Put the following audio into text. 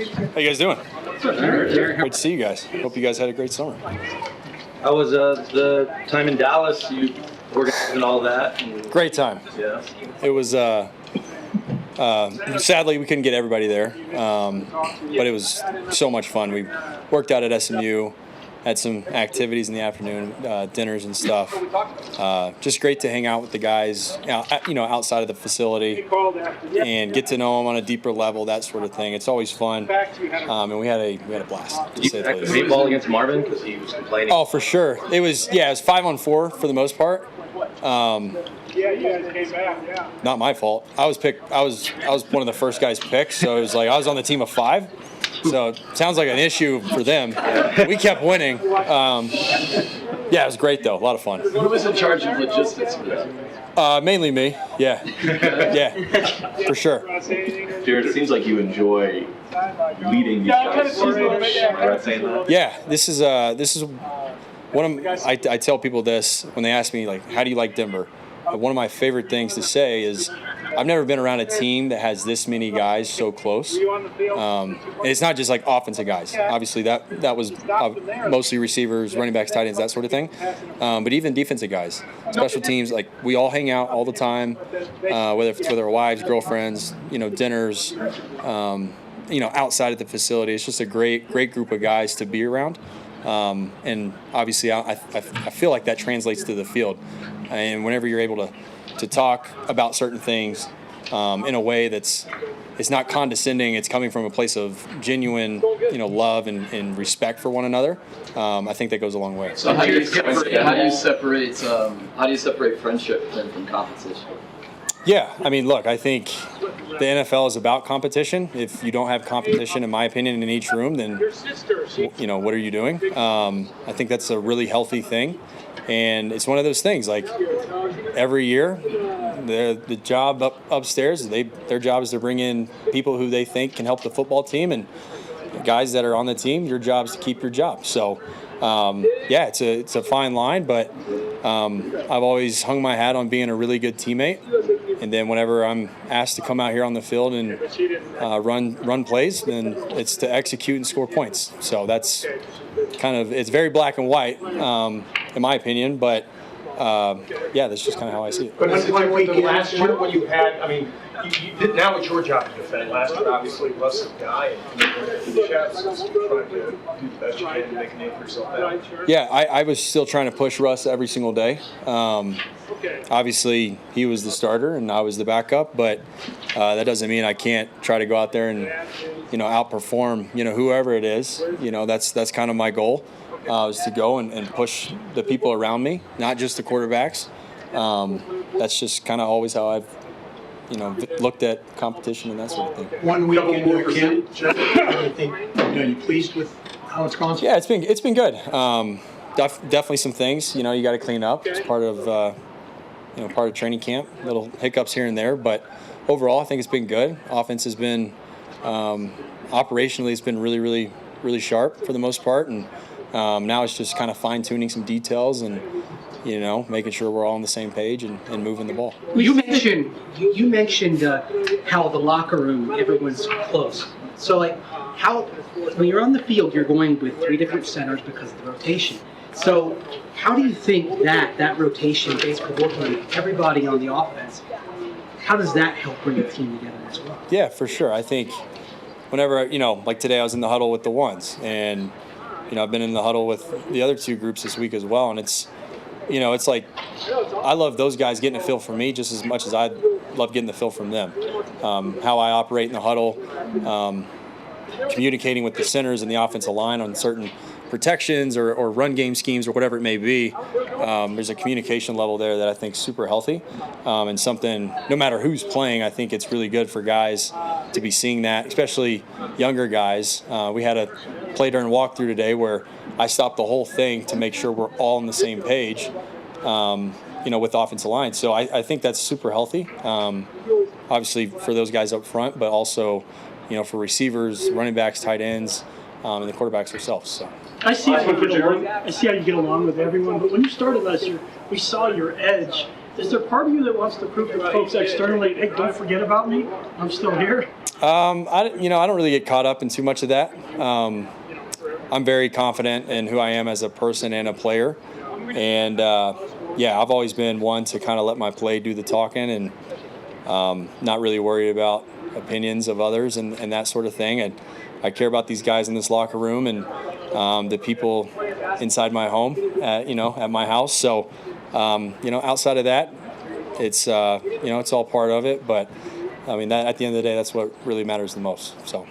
How you guys doing? Great to see you guys. Hope you guys had a great summer. How was the time in Dallas? You organizing all that? Great time. Yeah. It was. Sadly, we couldn't get everybody there, but it was so much fun. We worked out at SMU, had some activities in the afternoon, dinners and stuff. Just great to hang out with the guys, outside of the facility and get to know them on a deeper level, that sort of thing. It's always fun, and we had a blast. Did you practice paintball against Marvin because he was complaining? Oh, for sure. It was 5-on-4 for the most part. Yeah, you guys came back. Yeah. Not my fault. I was picked. I was one of the first guys picked, so it was like I was on the team of 5. So it sounds like an issue for them. We kept winning. It was great though. A lot of fun. Who was in charge of logistics for that? Mainly me. Yeah. Yeah. For sure. Jarrett, it seems like you enjoy leading these guys so much. Am I right saying that? Yeah. This is one of I tell people this when they ask me like, how do you like Denver? One of my favorite things to say is I've never been around a team that has this many guys so close. And it's not just like offensive guys. Obviously, that was mostly receivers, running backs, tight ends, that sort of thing. But even defensive guys, special teams, like we all hang out all the time, whether it's with our wives, girlfriends, dinners, outside of the facility. It's just a great group of guys to be around. And obviously, I feel like that translates to the field. And whenever you're able to talk about certain things in a way it's not condescending, it's coming from a place of genuine, love and respect for one another. I think that goes a long way. So how do you separate friendship then from competition? Yeah, I mean, look, I think the NFL is about competition. If you don't have competition, in my opinion, in each room, then, what are you doing? I think that's a really healthy thing. And it's one of those things, like every year, the job upstairs, their job is to bring in people who they think can help the football team. And the guys that are on the team, your job is to keep your job. So, it's a fine line, but I've always hung my hat on being a really good teammate. And then whenever I'm asked to come out here on the field and run plays, then it's to execute and score points. So that's it's very black and white, in my opinion. But that's just kind of how I see it. But last year when you had, you did, now it's your job to defend. Last year, obviously, Russ is the guy, and the Chefs trying to do the best you can to make a name for yourself. Yeah, I was still trying to push Russ every single day. Obviously, he was the starter and I was the backup, but that doesn't mean I can't try to go out there and outperform whoever it is. That's kind of my goal, is to go and push the people around me, not just the quarterbacks. That's just kind of always how I've looked at competition and that sort of thing. 1 week into camp, are you pleased with how it's gone? Yeah, it's been good. Definitely some things you got to clean up. It's part of training camp. Little hiccups here and there, but overall, I think it's been good. Offense has been operationally, it's been really, really, really sharp for the most part, and now it's just kind of fine tuning some details and making sure we're all on the same page and moving the ball. You mentioned how the locker room, everyone's close. So how when you're on the field, you're going with 3 different centers because of the rotation. So how do you think that rotation, basically working with everybody on the offense, how does that help bring the team together as well? Yeah, for sure. I think whenever, like today I was in the huddle with the ones, and I've been in the huddle with the other 2 groups this week as well, and it's like I love those guys getting a feel for me just as much as I love getting the feel from them. How I operate in the huddle, communicating with the centers and the offensive line on certain protections or run game schemes or whatever it may be. There's a communication level there that I think is super healthy, and something, no matter who's playing, I think it's really good for guys to be seeing that, especially younger guys. We had a play during walkthrough today where I stopped the whole thing to make sure we're all on the same page, with the offensive line. So I think that's super healthy, obviously for those guys up front, but also, for receivers, running backs, tight ends, and the quarterbacks themselves. So. I see how you get along with everyone, but when you started last year, we saw your edge. Is there part of you that wants to prove to folks externally, hey, don't forget about me, I'm still here? I don't really get caught up in too much of that. I'm very confident in who I am as a person and a player, and I've always been one to kind of let my play do the talking and not really worried about opinions of others and that sort of thing. And I care about these guys in this locker room and the people inside my home, at my house. So, outside of that, it's it's all part of it. But I mean, that at the end of the day, that's what really matters the most. So.